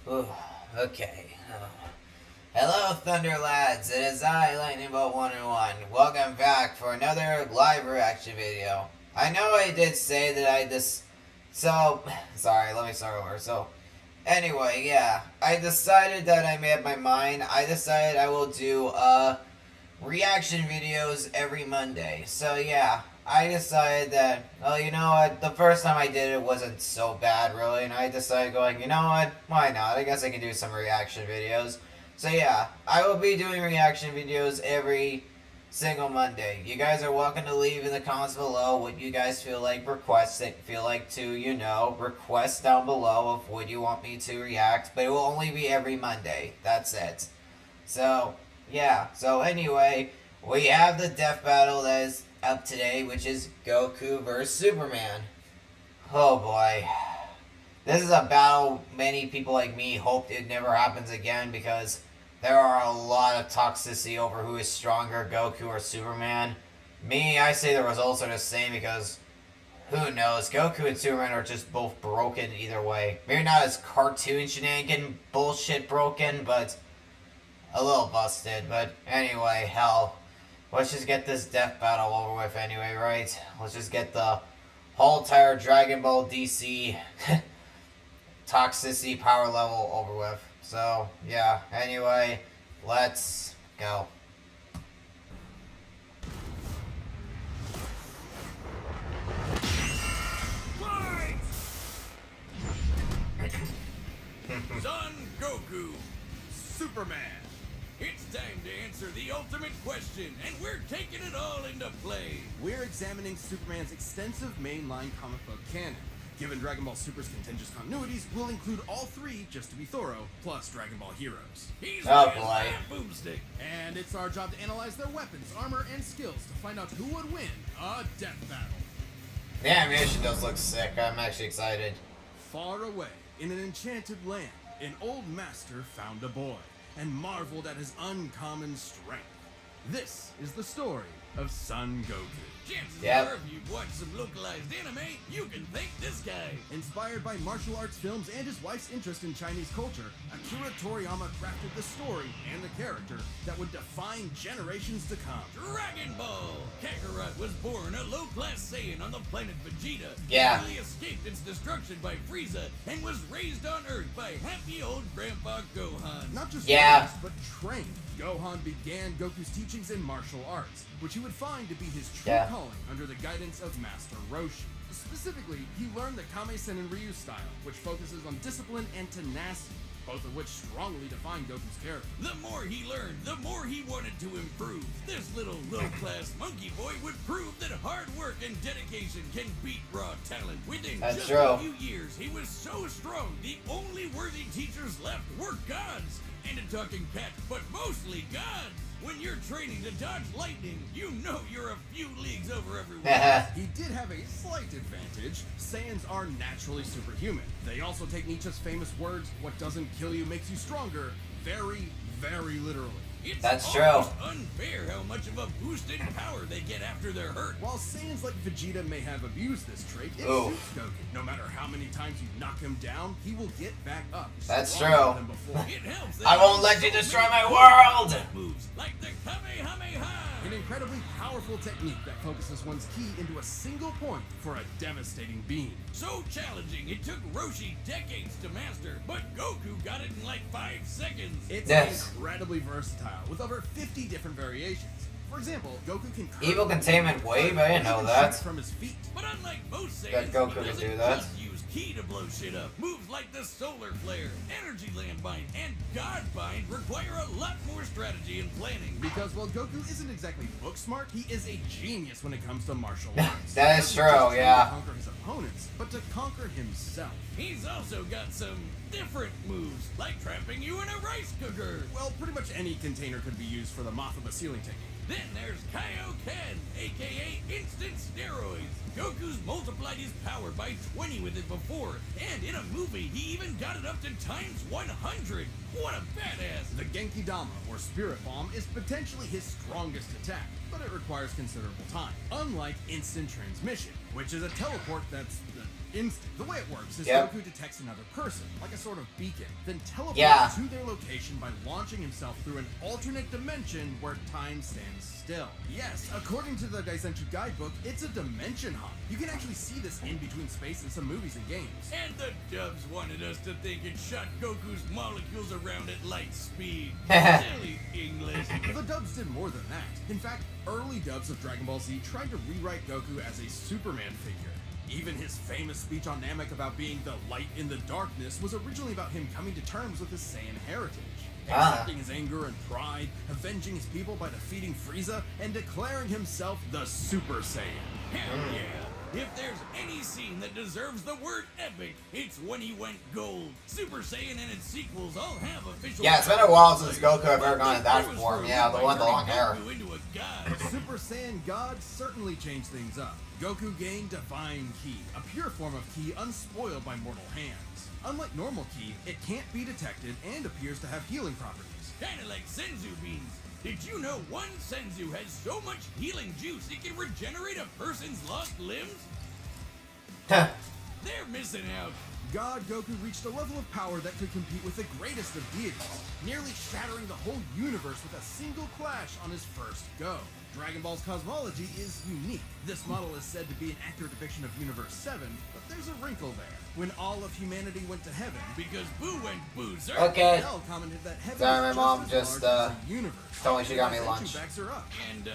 Ooh, okay. Hello, Thunder Lads. It is I, Lightning Bolt 101. Welcome back for another live reaction video. I know I did say that I just. So. Sorry, let me start over. Anyway, yeah. I decided that I made up my mind. I decided I will do, reaction videos every Monday. So, yeah. I decided that, well, you know what, the first time I did it wasn't so bad, really, and I decided going, you know what, why not, I guess I can do some reaction videos. So yeah, I will be doing reaction videos every single Monday. You guys are welcome to leave in the comments below what you guys feel like request down below of what you want me to react, but it will only be every Monday, that's it. So, yeah, so anyway, we have the death battle that is up today, which is Goku versus Superman. Oh boy. This is a battle many people like me hope it never happens again because there are a lot of toxicity over who is stronger, Goku or Superman. Me, I say the results are the same because who knows? Goku and Superman are just both broken either way. Maybe not as cartoon shenanigan bullshit broken, but a little busted. But anyway, hell. Let's just get this death battle over with anyway, right? Let's just get the whole entire Dragon Ball DC toxicity power level over with. So, yeah, anyway, let's go. Fight! Son Goku, Superman. It's time to answer the ultimate question, and we're taking it all into play. We're examining Superman's extensive mainline comic book canon. Given Dragon Ball Super's contentious continuities, we'll include all three, just to be thorough, plus Dragon Ball Heroes. He's Oh, with boy. that boomstick. And it's our job to analyze their weapons, armor, and skills to find out who would win a death battle. The animation does look sick. I'm actually excited. Far away, in an enchanted land, an old master found a boy and marveled at his uncommon strength. This is the story of Son Goku. Chances Yep. are, if you've watched some localized anime, you can thank this guy. Inspired by martial arts films and his wife's interest in Chinese culture, Akira Toriyama crafted the story and the character that would define generations to come. Dragon Ball! Kakarot was born a low-class Saiyan on the planet Vegeta. Yeah. He escaped its destruction by Frieza and was raised on Earth by happy old Grandpa Gohan. Not just Yeah. raised, but trained. Gohan began Goku's teachings in martial arts, which he would find to be his true Yeah. calling under the guidance of Master Roshi. Specifically, he learned the Kame-sen and Ryu style, which focuses on discipline and tenacity, both of which strongly define Goku's character. The more he learned, the more he wanted to improve. This little low-class monkey boy would prove that hard work and dedication can beat raw talent. Within That's just true. a few years, he was so strong, the only worthy teachers left were gods. And a talking cat, but mostly gods. When you're training to dodge lightning, you know you're a few leagues over everyone else. He did have a slight advantage. Saiyans are naturally superhuman. They also take Nietzsche's famous words, "What doesn't kill you makes you stronger," very, very literally. It's That's true. almost unfair how much of a boost in power they get after they're hurt. While Saiyans like Vegeta may have abused this trait, it Oof. suits Goku. No matter how many times you knock him down, he will get back up. That's stronger true. than before. It helps that I won't let you destroy my world! moves like the Kamehameha. An incredibly powerful technique that focuses one's ki into a single point for a devastating beam. So challenging, it took Roshi decades to master, but Goku got it in like 5 seconds. It's Yes. incredibly versatile, with over 50 different variations. For example, Goku can curve Evil containment wave, I didn't know even that. shoot from his feet. But unlike most Bet Saiyans, Goku he can doesn't do that. just use ki to blow shit up. Moves like the Solar Flare, Energy Landmine, and God Bind require a lot more strategy and planning. Because while Goku isn't exactly book smart, he is a genius when it comes to martial arts. That He is doesn't true, just try yeah. to conquer his opponents, but to conquer himself. He's also got some different moves, like trapping you in a rice cooker. Well, pretty much any container could be used for the moth of a ceiling technique. Then there's Kaioken, aka Instant Steroids. Goku's multiplied his power by 20 with it before, and in a movie, he even got it up to times 100. What a badass! The Genki Dama, or Spirit Bomb, is potentially his strongest attack, but it requires considerable time. Unlike Instant Transmission, which is a teleport that's instinct. The way it works is Yep. Goku detects another person, like a sort of beacon, then teleports Yeah. to their location by launching himself through an alternate dimension where time stands still. Yes, according to the Daisenshu guidebook, it's a dimension hop. You can actually see this in between space in some movies and games. And the dubs wanted us to think it shot Goku's molecules around at light speed. Silly English. The dubs did more than that. In fact, early dubs of Dragon Ball Z tried to rewrite Goku as a Superman figure. Even his famous speech on Namek about being the light in the darkness was originally about him coming to terms with his Saiyan heritage. Accepting his anger and pride, avenging his people by defeating Frieza, and declaring himself the Super Saiyan. Hell yeah. If there's any scene that deserves the word epic, it's when he went gold. Super Saiyan and its sequels all have official... Yeah, it's been a while since Goku ever gone in that It was form. for Yeah, the one with the long turning hair. Goku into a god. Super Saiyan God certainly changed things up. Goku gained Divine Ki, a pure form of Ki unspoiled by mortal hands. Unlike normal Ki, it can't be detected and appears to have healing properties. Kinda like Senzu beans. Did you know one Senzu has so much healing juice it can regenerate a person's lost limbs? They're missing out. God Goku reached a level of power that could compete with the greatest of deities, nearly shattering the whole universe with a single clash on his first go. Dragon Ball's cosmology is unique. This model is said to be an accurate depiction of Universe 7, but there's a wrinkle there. When all of humanity went to heaven, Because Boo went boozer. Okay. Bell commented that heaven Sorry, is my mom as just, large as the universe. told me she got me Daisenshu lunch. backs her up. And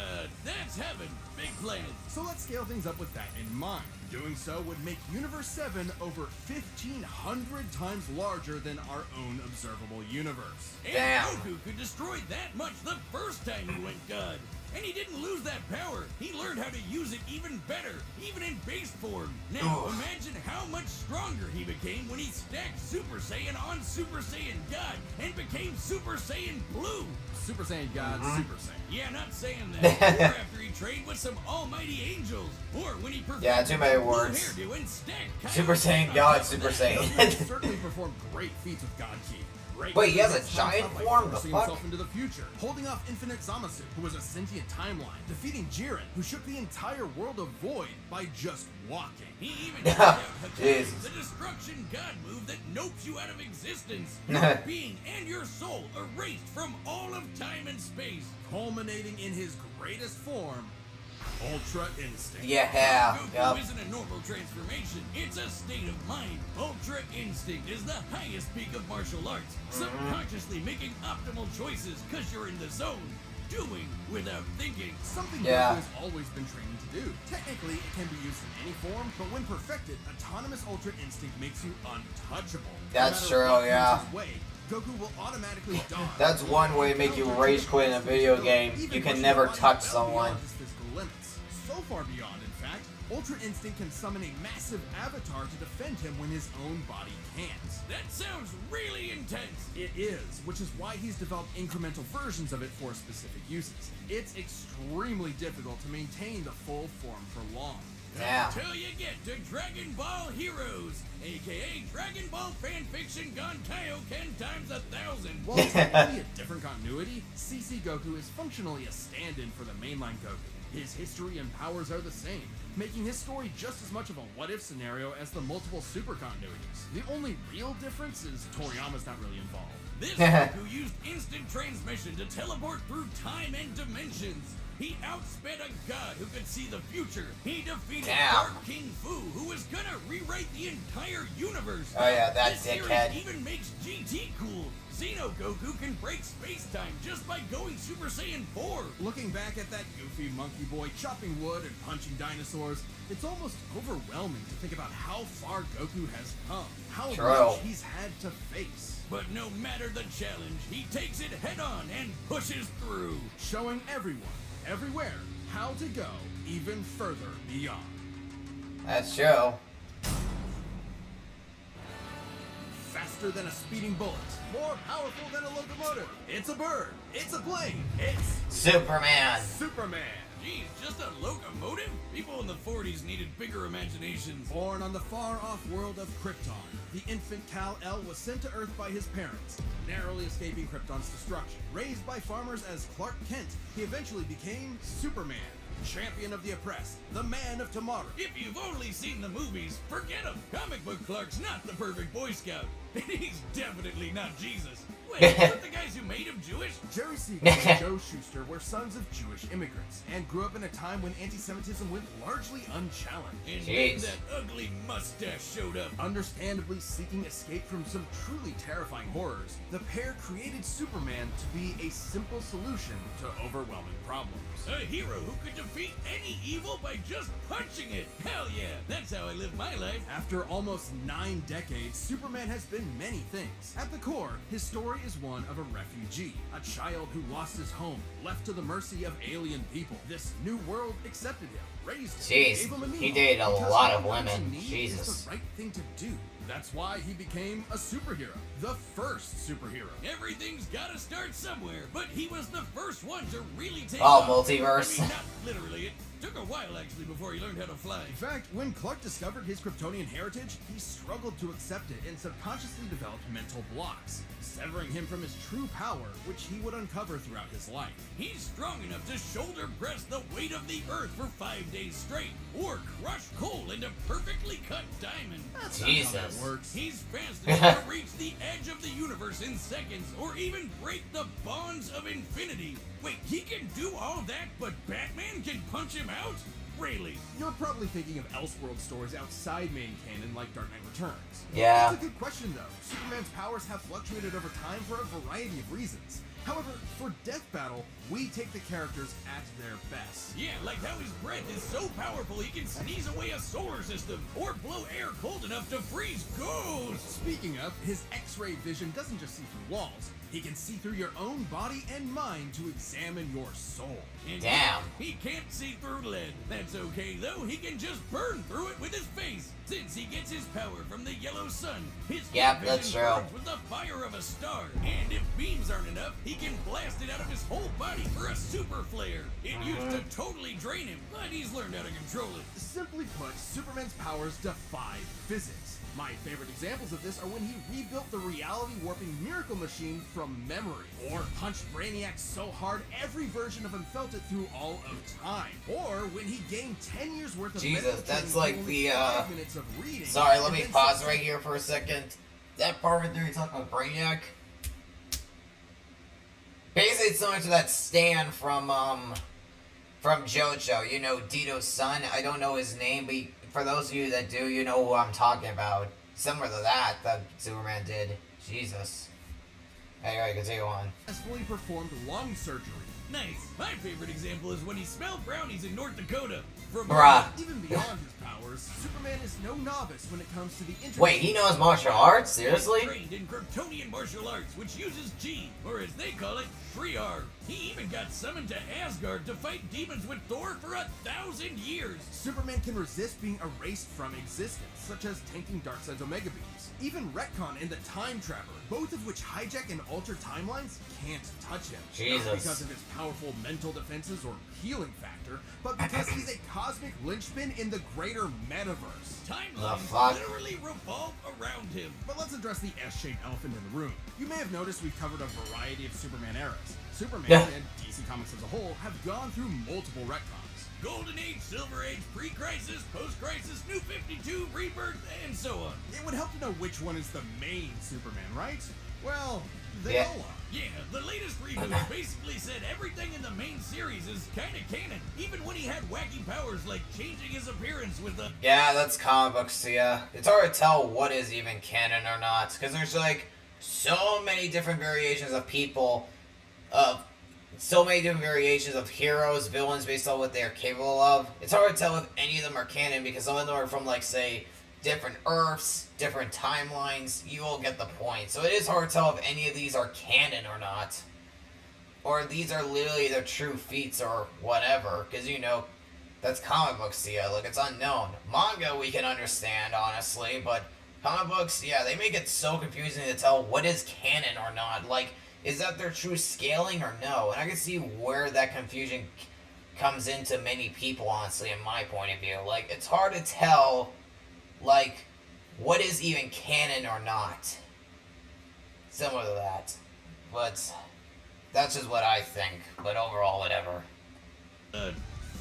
that's heaven. Big planet. So let's scale things up with that in mind. Doing so would make Universe 7 over 1,500 times larger than our own observable universe. And Damn. Goku could destroy that much the first time he went god. And he didn't lose that power. He learned how to use it even better, even in base form. Now, Oof. imagine how much stronger he became when he stacked Super Saiyan on Super Saiyan God and became Super Saiyan Blue. Super Saiyan God, Super Saiyan. Yeah, not saying that. Or after he trained with some almighty angels. Or when he perfected Yeah, too many the blue words. hairdo and stacked Super Kaioken Saiyan on God, top of Super that. Goku Saiyan. certainly performed great feats with God Ki. Great Wait, he has a feats giant up by form? The forcing fuck? himself into the future, holding off Infinite Zamasu, who was a sentient timeline, defeating Jiren, who shook the entire world of Void by just walking. He even tried out Hakai, Jesus. the destruction god move that nopes you out of existence. Your being and your soul erased from all of time and space. Culminating in his greatest form, Ultra Instinct. Yeah, Goku yup. isn't a normal transformation, it's a state of mind. Ultra Instinct is the highest peak of martial arts, subconsciously making optimal choices because you're in the zone, doing without thinking. Something Yeah. Goku has always been training to do. Technically, it can be used in any form, but when perfected, autonomous Ultra Instinct makes you untouchable. That's No true, matter what yeah. comes his way, Goku will automatically dodge. That's one way to make you rage quit in a video game. Even You can pushing never the body touch well someone. beyond his physical limits. So far beyond, in fact, Ultra Instinct can summon a massive avatar to defend him when his own body can't. That sounds really intense. It is, which is why he's developed incremental versions of it for specific uses. It's extremely difficult to maintain the full form for long. Yeah. Until you get to Dragon Ball Heroes, aka Dragon Ball fanfiction gone Kaioken times 1,000. While it's technically a different continuity, CC Goku is functionally a stand-in for the mainline Goku. His history and powers are the same, making his story just as much of a what-if scenario as the multiple super continuities. The only real difference is Toriyama's not really involved. This Goku used instant transmission to teleport through time and dimensions. He outsped a god who could see the future. He defeated Damn. Dark King Fu, who was gonna rewrite the entire universe. Oh, yeah, that this series dickhead. even makes GT cool. Xeno Goku can break space-time just by going Super Saiyan 4. Looking back at that goofy monkey boy chopping wood and punching dinosaurs, it's almost overwhelming to think about how far Goku has come, how True. much he's had to face. But no matter the challenge, he takes it head-on and pushes through. Showing everyone, everywhere, how to go even further beyond. That's true. Faster than a speeding bullet, more powerful than a locomotive. It's a bird, it's a plane, it's Superman. Superman. Geez, just a locomotive? People in the 40s needed bigger imaginations. Born on the far-off world of Krypton, the infant Kal-El was sent to Earth by his parents, narrowly escaping Krypton's destruction. Raised by farmers as Clark Kent, he eventually became Superman. champion of the oppressed, the man of tomorrow. If you've only seen the movies, forget him. Comic book Clark's not the perfect Boy Scout. And he's definitely not Jesus. Wait, weren't the guys who made him Jewish? Jerry Siegel and Joe Shuster were sons of Jewish immigrants and grew up in a time when anti-Semitism went largely unchallenged. And Jeez. then that ugly mustache showed up. Understandably seeking escape from some truly terrifying horrors, the pair created Superman to be a simple solution to overwhelming problems. A hero who could defeat any evil by just punching it. Hell yeah, that's how I live my life. After almost 9 decades, Superman has been many things. At the core, his story is one of a refugee, a child who lost his home, left to the mercy of alien people. This new world accepted him, raised him, Jeez, gave him a he meal, dated a because lot of what he women. needs Jesus. is the right thing to do. That's why he became a superhero, the first superhero. Everything's gotta start somewhere, but he was the first one to really take Oh, off. multiverse. I mean, not literally. It took a while, actually, before he learned how to fly. In fact, when Clark discovered his Kryptonian heritage, he struggled to accept it and subconsciously developed mental blocks, severing him from his true power, which he would uncover throughout his life. He's strong enough to shoulder press the weight of the Earth for 5 days straight, or crush coal into perfectly cut diamond. That's Jesus. not how that works. He's fast enough to reach the edge of the universe in seconds, or even break the bonds of infinity. Wait, he can do all that, but Batman can punch him out? Really? You're probably thinking of Elseworld stories outside main canon like Dark Knight Returns. Yeah. That's a good question though. Superman's powers have fluctuated over time for a variety of reasons. However, for Death Battle, we take the characters at their best. Yeah, like how his breath is so powerful he can sneeze away a solar system, or blow air cold enough to freeze ghosts. Speaking of, his X-ray vision doesn't just see through walls. He can see through your own body and mind to examine your soul. And Damn. he can't see through lead. That's okay though, he can just burn through it with his face. Since he gets his power from the yellow sun, his Yep, vision that's true. burns with the fire of a star. And if beams aren't enough, he can blast it out of his whole body for a super flare. It used to totally drain him, but he's learned how to control it. Simply put, Superman's powers defy physics. My favorite examples of this are when he rebuilt the reality-warping miracle machine from memory, or punched Brainiac so hard every version of him felt it through all of time, or when he gained 10 years worth of Jesus, mental that's training like from only the, 5 minutes of reading. Sorry, let and me then pause succeed- right here for a second. That part right there you're talking about Brainiac. Basically, it's similar to that Stan from JoJo. You know, Dito's son. I don't know his name, but for those of you that do, you know who I'm talking about. Similar to that Superman did. Jesus. Anyway, continue on. Successfully performed lung surgery. Nice. My favorite example is when he smelled brownies in North Dakota. From Bruh. Even beyond his powers, Superman is no novice when it comes to the intricacies. Wait, he knows martial arts? Seriously? Trained in Kryptonian martial arts, which uses G, or as they call it, Shriar. He even got summoned to Asgard to fight demons with Thor for 1,000 years. Superman can resist being erased from existence, such as tanking Darkseid's Omega Beams. Even Retcon and the Time Trapper, both of which hijack and alter timelines, can't touch him. Jesus. Not because of his powerful mental defenses or healing factor, but because he's a cosmic linchpin in the greater metaverse. Timelines fuck? literally revolve around him. But let's address the S-shaped elephant in the room. You may have noticed we've covered a variety of Superman eras. Superman Yeah. and DC Comics as a whole have gone through multiple retcons. Golden Age, Silver Age, Pre-Crisis, Post-Crisis, New 52, Rebirth, and so on. It would help to know which one is the main Superman, right? Well, they Yeah. all are. Yeah, the latest reboot basically said everything in the main series is kinda canon, even when he had wacky powers like changing his appearance with the... Yeah, that's comic books, yeah. It's hard to tell what is even canon or not, because there's like so many different variations of people, so many different variations of heroes, villains, based on what they are capable of. It's hard to tell if any of them are canon, because some of them are from, like, say, different Earths, different timelines. You all get the point. So it is hard to tell if any of these are canon or not. Or these are literally their true feats or whatever, because, you know, that's comic books to you. Like, it's unknown. Manga we can understand, honestly, but comic books, yeah, they make it so confusing to tell what is canon or not. Like, is that their true scaling or no? And I can see where that confusion comes into many people, honestly, in my point of view. Like, it's hard to tell, like, what is even canon or not. Similar to that. But that's just what I think. But overall, whatever.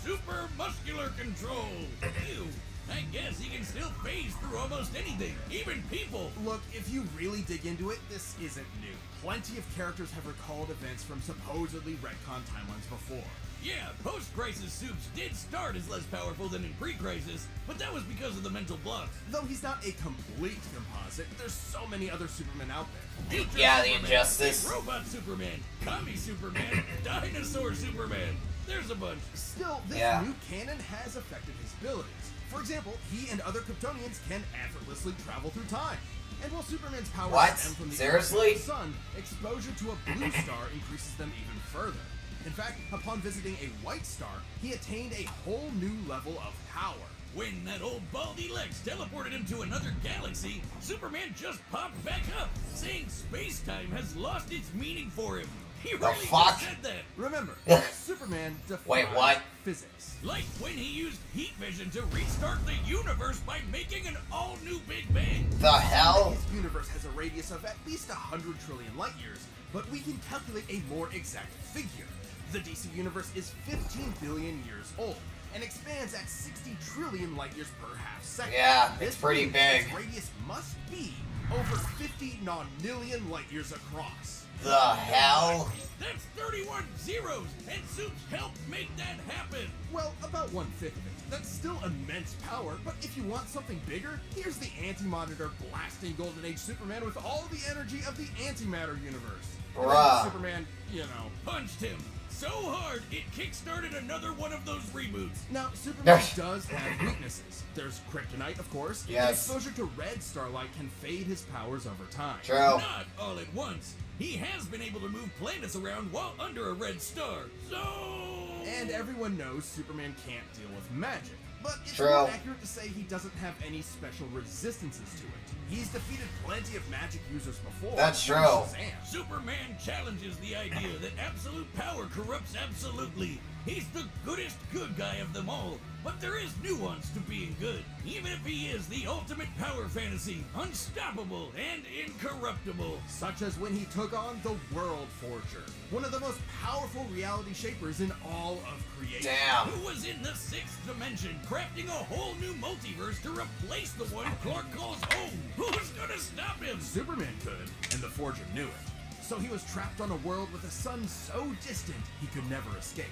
super muscular control. Ew. I guess he can still phase through almost anything, even people. Look, if you really dig into it, this isn't new. Plenty of characters have recalled events from supposedly retcon timelines before. Yeah, post-crisis Soups did start as less powerful than in pre-crisis, but that was because of the mental blocks. Though he's not a complete composite, there's so many other Supermen out there. Future Yeah, the Superman, Injustice. Robot Superman, Commie Superman, Dinosaur Superman. There's a bunch. Still, this Yeah. new canon has affected his abilities. For example, he and other Kryptonians can effortlessly travel through time. And while Superman's powers What? stem from the Seriously? sun, exposure to a blue star increases them even further. In fact, upon visiting a white star, he attained a whole new level of power. When that old baldy Lex teleported him to another galaxy, Superman just popped back up, saying space-time has lost its meaning for him. He really fuck? just said that. Remember, Superman defies Wait, what? physics. Like when he used heat vision to restart the universe by making an all-new Big Bang. The hell? His universe has a radius of at least 100 trillion light years, but we can calculate a more exact figure. The DC universe is 15 billion years old and expands at 60 trillion light years per half second. Yeah, This it's pretty means big. Its radius must be over 50 nonillion light years across. The hell? That's 31 zeros, and Soups helped make that happen. Well, about 1/5 of it. That's still immense power, but if you want something bigger, here's the Anti-Monitor blasting Golden Age Superman with all the energy of the antimatter universe. And then Bruh. Superman, you know. Punched him so hard it kickstarted another one of those reboots. Now, Superman does have weaknesses. There's kryptonite, of course. And Yes. exposure to red starlight can fade his powers over time. True. Not all at once. He has been able to move planets around while under a red star. So... And everyone knows Superman can't deal with magic. But it's True. more accurate to say he doesn't have any special resistances to it. He's defeated plenty of magic users before. That's like true. Shazam. Superman challenges the idea that absolute power corrupts absolutely. He's the goodest good guy of them all, but there is nuance to being good, even if he is the ultimate power fantasy, unstoppable and incorruptible. Such as when he took on the World Forger, one of the most powerful reality shapers in all of creation. Damn. Who was in the sixth dimension, crafting a whole new multiverse to replace the one Clark calls home. Who's gonna stop him? Superman could, and the Forger knew it. So he was trapped on a world with a sun so distant he could never escape.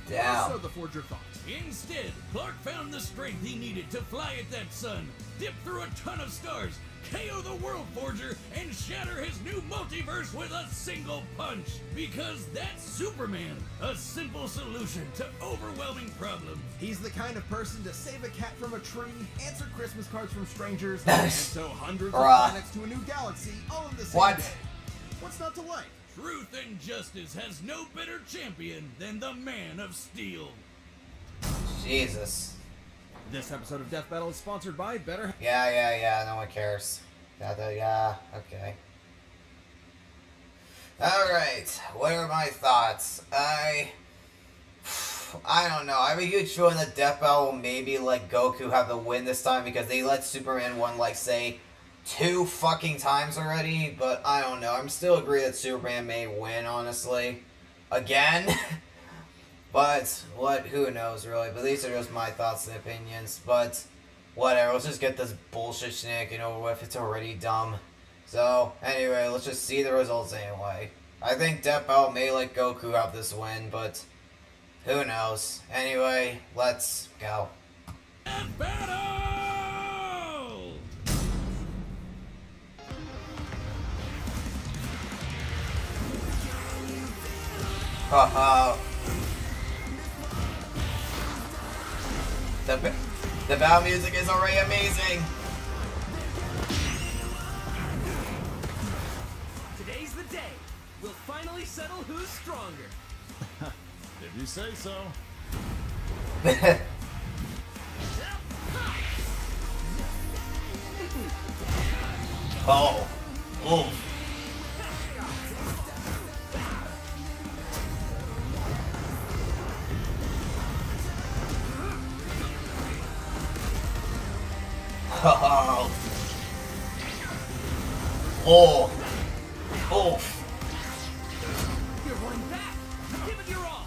Damn. So the Forger thought. Instead, Clark found the strength he needed to fly at that sun, dip through a ton of stars, KO the World Forger, and shatter his new multiverse with a single punch. Because that's Superman, a simple solution to overwhelming problems. He's the kind of person to save a cat from a tree, answer Christmas cards from strangers, and tow hundreds of Bruh. planets to a new galaxy all in the same What? day. What's not to like? Truth and justice has no better champion than the Man of Steel. Jesus. This episode of Death Battle is sponsored by Better. Yeah, no one cares. Yeah, okay. Alright, what are my thoughts? I don't know. I have a huge feeling that Death Battle will maybe let Goku have the win this time because they let Superman win, like, say, 2 fucking times already, but I don't know. I'm still agree that Superman may win, honestly. Again. But, who knows, really. But these are just my thoughts and opinions. But, whatever. Let's just get this bullshit shenanigan over with. It's already dumb. So, anyway, let's just see the results anyway. I think Death Battle may let Goku have this win, but who knows. Anyway, let's go. Death Battle! Haha. The battle music is already amazing. Today's the day. We'll finally settle who's stronger. If you say so. Oh. Oof. Oh. Oh. Oof. You're one back. Give it your all.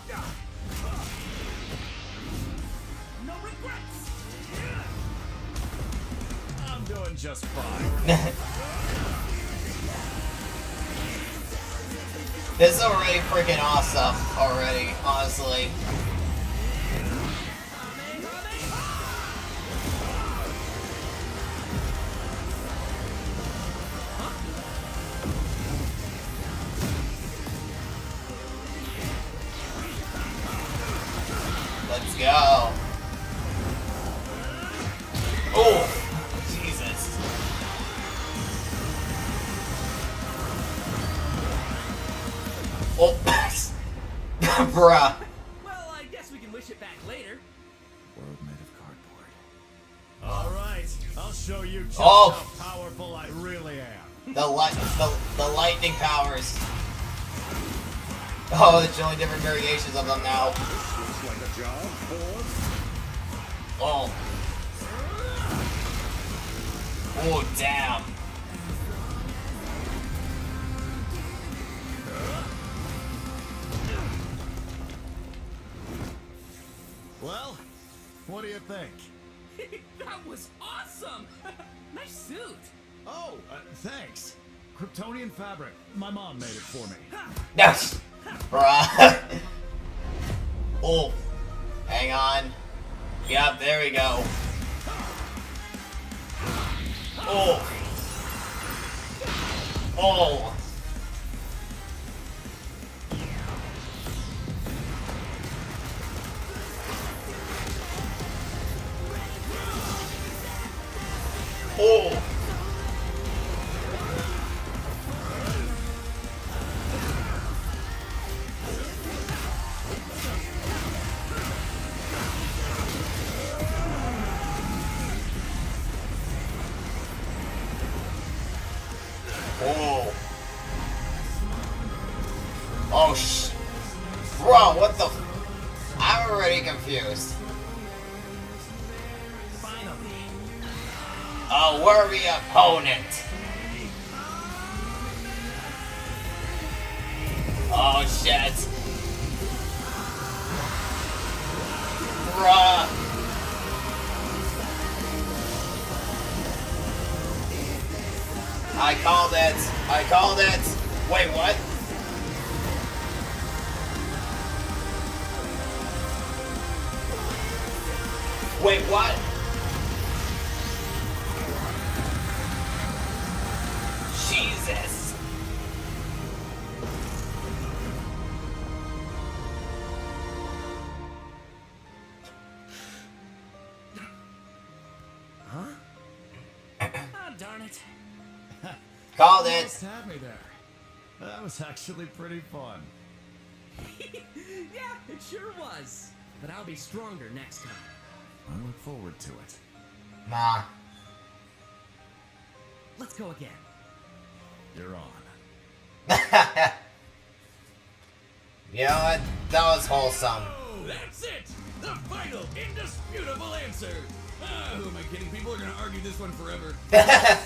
just fine. This is already freaking awesome, already, honestly. Let's go. Oh, Jesus. Oh, bruh. Well, I guess we can wish it back later. World made of cardboard. All right, I'll show you just Oh. how powerful I really am. The lightning powers. Oh, there's only different variations of them now. Looks like a job for... Oh. Oh, damn. Well, what do you think? That was awesome! Nice suit! Oh, thanks. Kryptonian fabric. My mom made it for me. Yes. Bruh. Oh. Hang on. Yep, there we go. Oh. Oh. Oh. Oh. Oh, Bro, what the I'm already confused. Finally. A worthy opponent. Oh, shit. Bruh. I called it. I called it. Wait, what? Wait, what? Jesus. Ah, darn it. Called it. Almost had me there. That was actually pretty fun. Yeah, it sure was. But I'll be stronger next time. I look forward to it. Nah. Let's go again. You're on. You know what? That was wholesome. Oh, that's it! The final, indisputable answer! Who am I kidding? People are gonna argue this one forever.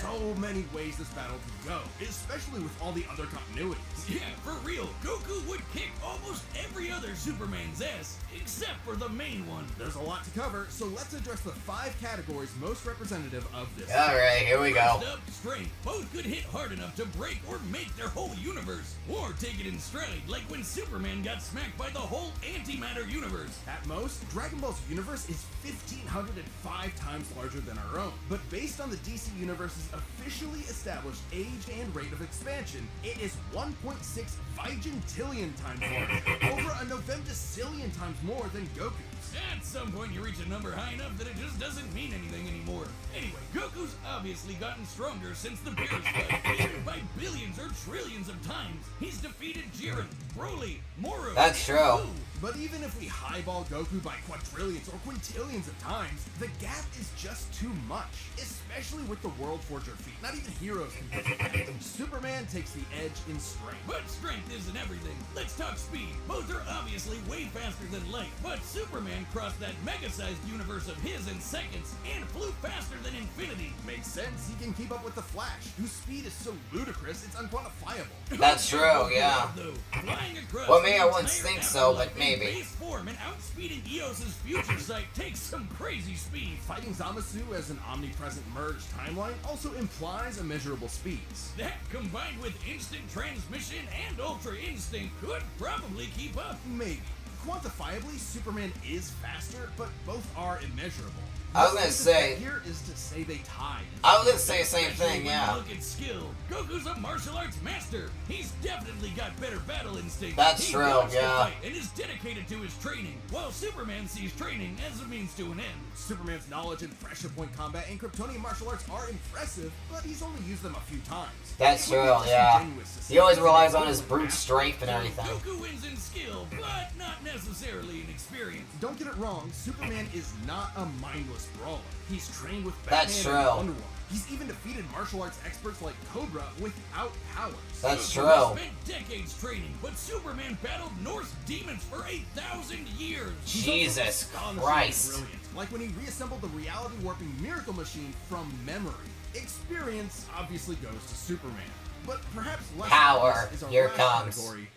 So many ways this battle could go, especially with all the other continuities. Yeah, for real, Goku would kick almost every other Superman's ass, except for the main one. There's a lot to cover, so let's address the 5 categories most representative of this. Alright, here we go. First up, strength. Both could hit hard enough to break or make their whole universe, or take it in stride, like when Superman got smacked by the whole antimatter universe. At most, Dragon Ball's universe is 1,505 times larger than our own. But based on the DC Universe's officially established age and rate of expansion, it is 1.6 vigintillion times larger, over a novemdecillion times more than Goku's. At some point, you reach a number high enough that it just doesn't mean anything anymore. Anyway, Goku's obviously gotten stronger since the Beerus fight, even by billions or trillions of times. He's defeated Jiren, Broly, Moro, That's and true. Buu. But even if we highball Goku by quadrillions or quintillions of times, the gap is just too much, especially with the World Forger feat. Not even heroes can catch that. Superman takes the edge in strength. But strength isn't everything. Let's talk speed. Both are obviously way faster than light, but Superman crossed that mega-sized universe of his in seconds and flew faster than infinity. Makes sense, he can keep up with the Flash, whose speed is so ludicrous it's unquantifiable. That's true, yeah. Though, flying across Well, maybe the I wouldn't entire think so, but afterlife in maybe. base form and outspeeding Eos's future sight takes some crazy speed. Fighting Zamasu as an omnipresent merged timeline also implies immeasurable speeds. That, combined with instant transmission and Ultra Instinct, could probably keep up. Maybe. Quantifiably, Superman is faster, but both are immeasurable. I was gonna say. Here is to say they tied. I was gonna say the same Especially thing, when yeah. you look at skill. Goku's a martial arts master. He's definitely got better battle instinct. That's he true, loves to yeah. fight and is dedicated to his training, while Superman sees training as a means to an end. Superman's knowledge in pressure point combat and Kryptonian martial arts are impressive, but he's only used them a few times. That's It would be true, yeah. disingenuous to say He always he's relies an on his brute overmaster. strength and everything. Goku wins in skill, but not necessarily in experience. Don't get it wrong, Superman is not a mindless brawler. He's trained with That's Batman and true. Wonder Woman. He's even defeated martial arts experts like Cobra without powers. That's Goku true. spent decades training, but Superman battled Norse demons for 1,000 years. He's also Jesus astonishingly Christ. brilliant. Like when he reassembled the reality warping miracle machine from memory. Experience obviously goes to Superman, but perhaps less Power. obvious is our Here last comes. category,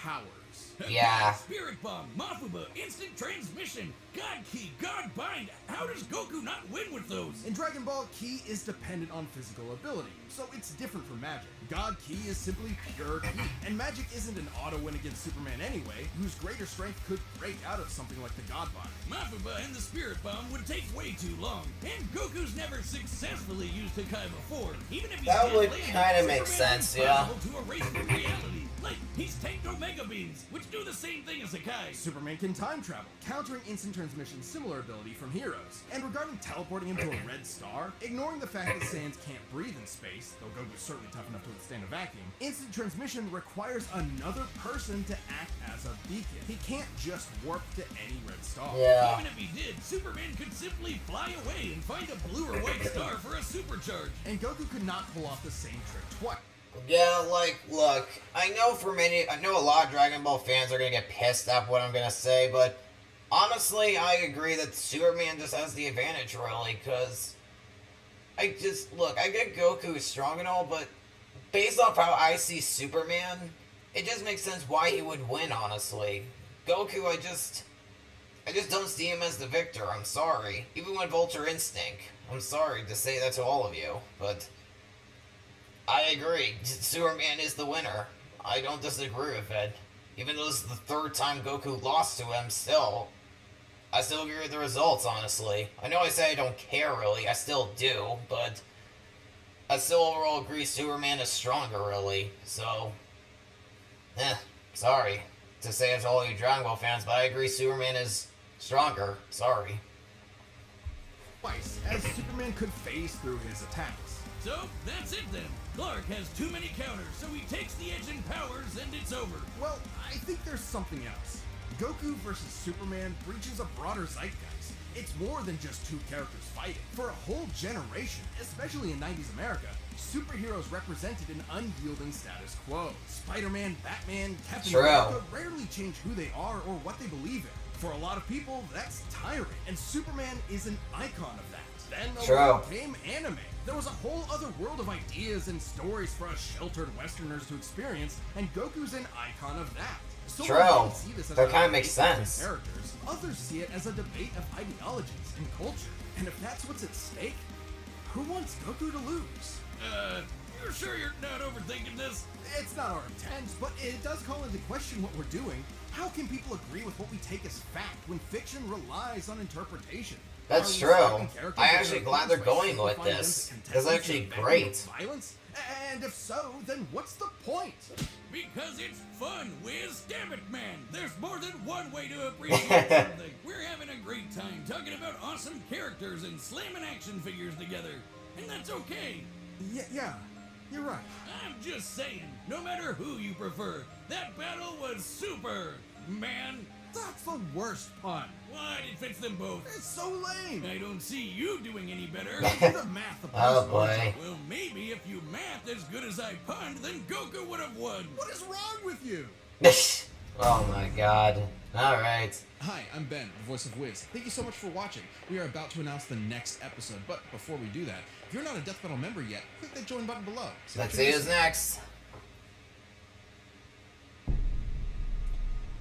powers. Yeah. Spirit Bomb, Mafuba, Instant Transmission, God Key, God Bind. How does Goku not win with those? In Dragon Ball, Ki is dependent on physical ability, so it's different from Magic. God Ki is simply pure Ki, and Magic isn't an auto win against Superman anyway, whose greater strength could break out of something like the God Bind. Mafuba and the Spirit Bomb would take way too long, and Goku's never successfully used Hakai before. Even if he That can't would land it, kinda make Superman's sense, yeah. impossible to erase the reality. Like, he's tanked Omega Beams, which do the same thing as Hakai. Superman can time travel, countering instant transmission's similar ability from Heroes. And regarding teleporting him to a red star, ignoring the fact that Saiyans can't breathe in space, though Goku's certainly tough enough to withstand a vacuum, instant transmission requires another person to act as a beacon. He can't just warp to any red star. Yeah. Even if he did, Superman could simply fly away and find a blue or white star for a supercharge. And Goku could not pull off the same trick twice. Yeah, like, look, I know a lot of Dragon Ball fans are gonna get pissed at what I'm gonna say, but honestly, I agree that Superman just has the advantage, really, because I get Goku is strong and all, but based off how I see Superman, it just makes sense why he would win, honestly. Goku, I just don't see him as the victor, I'm sorry. Even with Ultra Instinct, I'm sorry to say that to all of you, but I agree. Superman is the winner. I don't disagree with it. Even though this is the third time Goku lost to him, I still agree with the results, honestly. I know I say I don't care, really. I still do, but I still overall agree Superman is stronger, really. So, sorry to say it to all you Dragon Ball fans, but I agree Superman is stronger. Sorry. Twice, as Superman could phase through his attacks. So, that's it then. Clark has too many counters, so he takes the edge in powers and it's over. Well, I think there's something else. Goku versus Superman breaches a broader zeitgeist. It's more than just two characters fighting. For a whole generation, especially in 90s America, superheroes represented an unyielding status quo. Spider-Man, Batman, Captain True. America rarely change who they are or what they believe in. For a lot of people, that's tiring, and Superman is an icon of that. Then along came anime. There was a whole other world of ideas and stories for us sheltered Westerners to experience, and Goku's an icon of that. So True. while many see this as That a kinda makes debate between sense. Characters, others see it as a debate of ideologies and culture. And if that's what's at stake, who wants Goku to lose? You're sure you're not overthinking this? It's not our intent, but it does call into question what we're doing. How can people agree with what we take as fact when fiction relies on interpretation? That's Are we true. selecting characters I'm that actually are glad they're influenced by going with simplifying this. them to It's contestants actually and venue great. of Violence? And if so, then what's the point? Because it's fun, Wiz. Damn it, man. There's more than one way to appreciate something. We're having a great time talking about awesome characters and slamming action figures together. And that's okay. Yeah, you're right. I'm just saying, no matter who you prefer, that battle was super, man. That's the worst pun. What? It fits them both. It's so lame. I don't see you doing any better. Do the math of Oh this. boy. Well, maybe if you math as good as I punned, then Goku would have won. What is wrong with you? Oh my god. Alright. Hi, I'm Ben, the voice of Wiz. Thank you so much for watching. We are about to announce the next episode, but before we do that, if you're not a Death Battle member yet, click that join button below. Let's see who's next.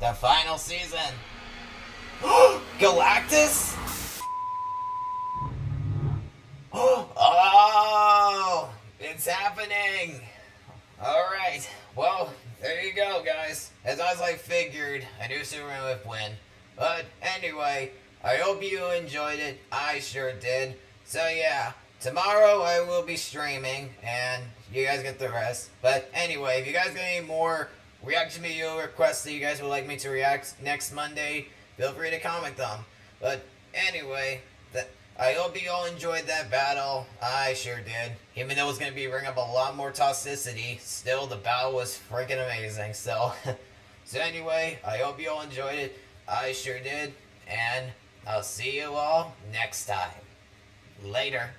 The final season. Galactus? Oh, it's happening. All right. Well, there you go, guys. As I figured, I knew Superman would win. But anyway, I hope you enjoyed it. I sure did. So yeah, tomorrow I will be streaming, and you guys get the rest. But anyway, if you guys got any more reaction video requests that you guys would like me to react next Monday, feel free to comment them. But anyway, I hope you all enjoyed that battle. I sure did. Even though it was going to bring up a lot more toxicity, still the battle was freaking amazing. So anyway, I hope you all enjoyed it. I sure did. And I'll see you all next time. Later.